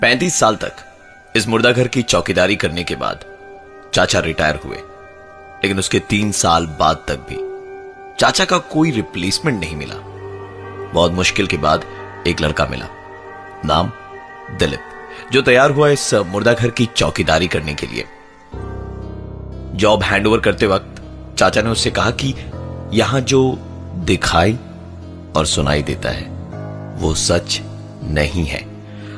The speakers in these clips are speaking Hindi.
35 साल तक इस मुर्दा घर की चौकीदारी करने के बाद चाचा रिटायर हुए, लेकिन उसके 3 साल बाद तक भी चाचा का कोई रिप्लेसमेंट नहीं मिला। बहुत मुश्किल के बाद एक लड़का मिला, नाम दिलीप, जो तैयार हुआ इस मुर्दा घर की चौकीदारी करने के लिए। जॉब हैंडओवर करते वक्त चाचा ने उससे कहा कि यहां जो दिखाई और सुनाई देता है वो सच नहीं है।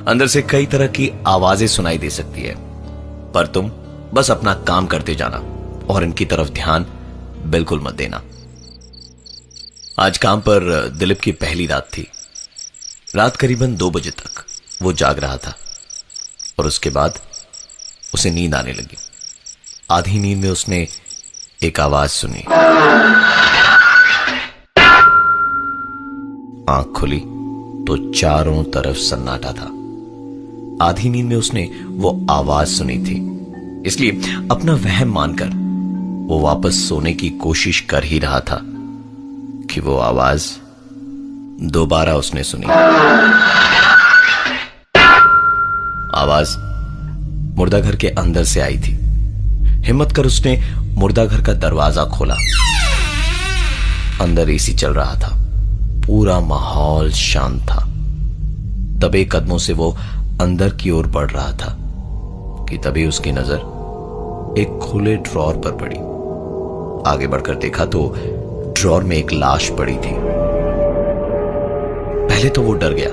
अंदर से कई तरह की आवाजें सुनाई दे सकती है, पर तुम बस अपना काम करते जाना और इनकी तरफ ध्यान बिल्कुल मत देना। आज काम पर दिलीप की पहली रात थी। रात करीबन 2 बजे तक वो जाग रहा था और उसके बाद उसे नींद आने लगी। आधी नींद में उसने एक आवाज सुनी। आंख खुली तो चारों तरफ सन्नाटा था। आधी नींद में उसने वो आवाज सुनी थी, इसलिए अपना वहम मानकर वो वापस सोने की कोशिश कर ही रहा था कि वो आवाज दोबारा उसने सुनी। आवाज मुर्दा घर के अंदर से आई थी। हिम्मत कर उसने मुर्दा घर का दरवाजा खोला। अंदर एसी चल रहा था, पूरा माहौल शांत था। दबे कदमों से वो अंदर की ओर बढ़ रहा था कि तभी उसकी नजर एक खुले ड्रॉर पर पड़ी। आगे बढ़कर देखा तो ड्रॉर में एक लाश पड़ी थी। पहले तो वो डर गया,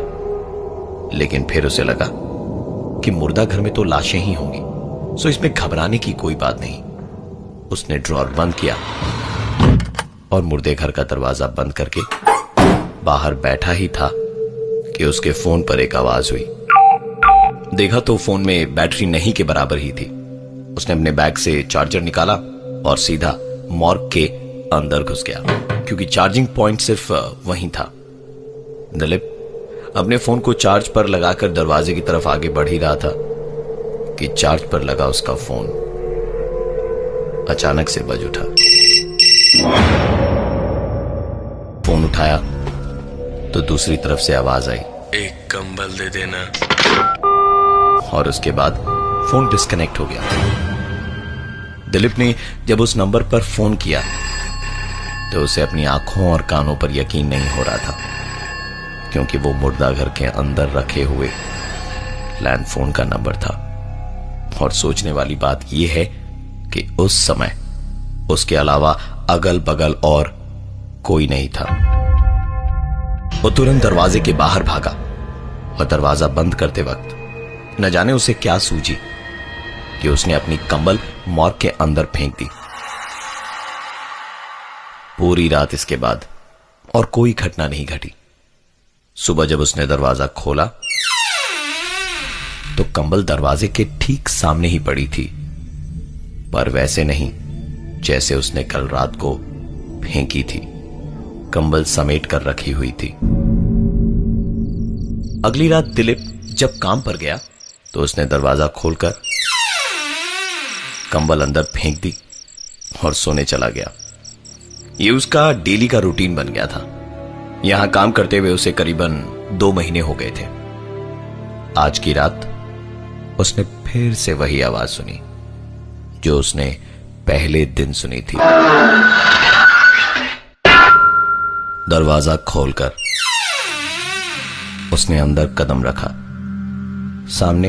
लेकिन फिर उसे लगा कि मुर्दा घर में तो लाशें ही होंगी, सो इसमें घबराने की कोई बात नहीं। उसने ड्रॉर बंद किया और मुर्दे घर का दरवाजा बंद करके बाहर बैठा ही था कि उसके फोन पर एक आवाज हुई। देखा तो फोन में बैटरी नहीं के बराबर ही थी। उसने अपने बैग से चार्जर निकाला और सीधा मॉर्ग के अंदर घुस गया, क्योंकि चार्जिंग पॉइंट सिर्फ वहीं था। दिलीप अपने फोन को चार्ज पर लगाकर दरवाजे की तरफ आगे बढ़ ही रहा था कि चार्ज पर लगा उसका फोन अचानक से बज उठा। फोन उठाया तो दूसरी तरफ से आवाज आई, एक कंबल दे देना। और उसके बाद फोन डिस्कनेक्ट हो गया। दिलीप ने जब उस नंबर पर फोन किया तो उसे अपनी आंखों और कानों पर यकीन नहीं हो रहा था, क्योंकि वो मुर्दा घर के अंदर रखे हुए लैंडफोन का नंबर था। और सोचने वाली बात यह है कि उस समय उसके अलावा अगल बगल और कोई नहीं था। वो तुरंत दरवाजे के बाहर भागा और दरवाजा बंद करते वक्त न जाने उसे क्या सूझी कि उसने अपनी कंबल मॉर्ग के अंदर फेंक दी। पूरी रात इसके बाद और कोई घटना नहीं घटी। सुबह जब उसने दरवाजा खोला तो कंबल दरवाजे के ठीक सामने ही पड़ी थी, पर वैसे नहीं जैसे उसने कल रात को फेंकी थी। कंबल समेट कर रखी हुई थी। अगली रात दिलीप जब काम पर गया तो उसने दरवाजा खोलकर कंबल अंदर फेंक दी और सोने चला गया। यह उसका डेली का रूटीन बन गया था। यहां काम करते हुए उसे करीबन 2 महीने हो गए थे। आज की रात उसने फिर से वही आवाज सुनी जो उसने पहले दिन सुनी थी। दरवाजा खोलकर उसने अंदर कदम रखा। सामने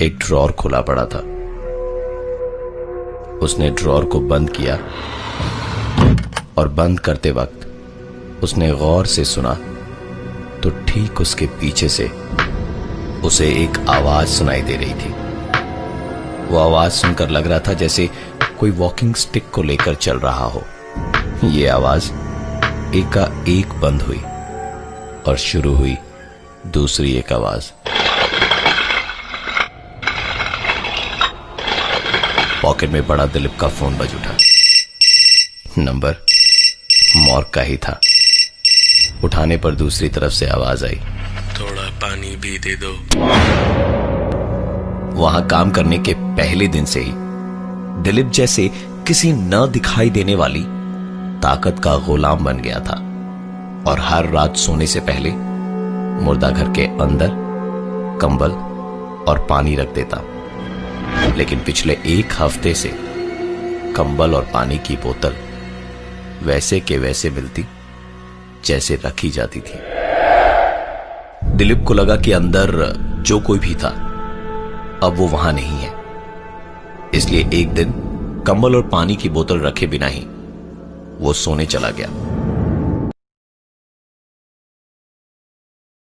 एक ड्रॉर खुला पड़ा था। उसने ड्रॉर को बंद किया और बंद करते वक्त उसने गौर से सुना तो ठीक उसके पीछे से उसे एक आवाज सुनाई दे रही थी। वो आवाज सुनकर लग रहा था जैसे कोई वॉकिंग स्टिक को लेकर चल रहा हो। ये आवाज एकाएक बंद हुई और शुरू हुई दूसरी एक आवाज। पॉकेट में पड़ा दिलीप का फोन बज उठा। नंबर मॉर्ग का ही था। उठाने पर दूसरी तरफ से आवाज आई, थोड़ा पानी भी दे दो। वहां काम करने के पहले दिन से ही दिलीप जैसे किसी न दिखाई देने वाली ताकत का गुलाम बन गया था और हर रात सोने से पहले मुर्दा घर के अंदर कंबल और पानी रख देता, लेकिन पिछले 1 हफ्ते से कंबल और पानी की बोतल वैसे के वैसे मिलती जैसे रखी जाती थी। दिलीप को लगा कि अंदर जो कोई भी था अब वो वहां नहीं है, इसलिए एक दिन कंबल और पानी की बोतल रखे बिना ही वो सोने चला गया।